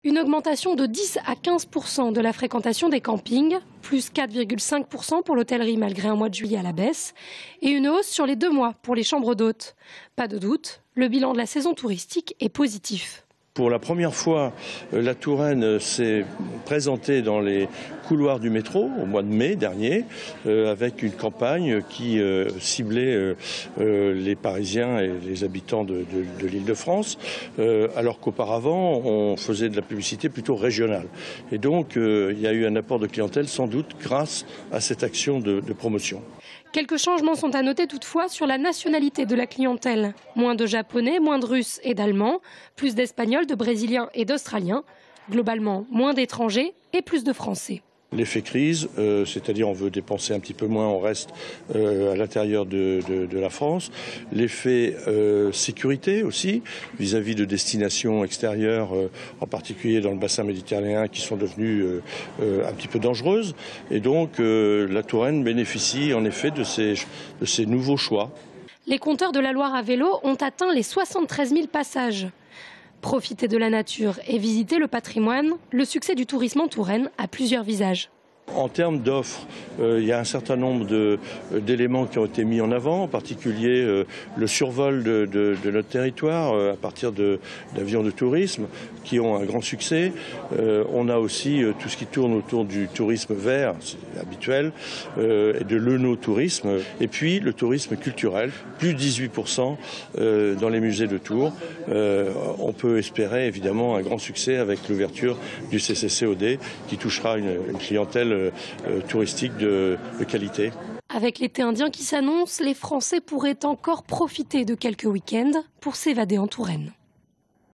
Une augmentation de 10 à 15% de la fréquentation des campings, plus 4,5% pour l'hôtellerie malgré un mois de juillet à la baisse, et une hausse sur les 2 mois pour les chambres d'hôtes. Pas de doute, le bilan de la saison touristique est positif. Pour la première fois, la Touraine s'est présentée dans les couloirs du métro au mois de mai dernier, avec une campagne qui ciblait les Parisiens et les habitants de l'Île-de-France, alors qu'auparavant, on faisait de la publicité plutôt régionale. Et donc, il y a eu un apport de clientèle, sans doute, grâce à cette action de promotion. Quelques changements sont à noter toutefois sur la nationalité de la clientèle. Moins de Japonais, moins de Russes et d'Allemands, plus d'Espagnols, de Brésiliens et d'Australiens. Globalement, moins d'étrangers et plus de Français. L'effet crise, c'est-à-dire on veut dépenser un petit peu moins, on reste à l'intérieur de la France. L'effet sécurité aussi, vis-à-vis de destinations extérieures, en particulier dans le bassin méditerranéen, qui sont devenues un petit peu dangereuses. Et donc la Touraine bénéficie en effet de ces nouveaux choix. Les compteurs de la Loire à vélo ont atteint les 73 000 passages. Profiter de la nature et visiter le patrimoine, le succès du tourisme en Touraine a plusieurs visages. En termes d'offres, il y a un certain nombre d'éléments qui ont été mis en avant, en particulier le survol de notre territoire à partir d'avions de tourisme qui ont un grand succès. On a aussi tout ce qui tourne autour du tourisme vert, c'est habituel, et de l'œnotourisme. Et puis le tourisme culturel, plus de 18% dans les musées de Tours. On peut espérer évidemment un grand succès avec l'ouverture du CCCOD qui touchera une clientèle touristique de qualité. Avec l'été indien qui s'annonce, les Français pourraient encore profiter de quelques week-ends pour s'évader en Touraine.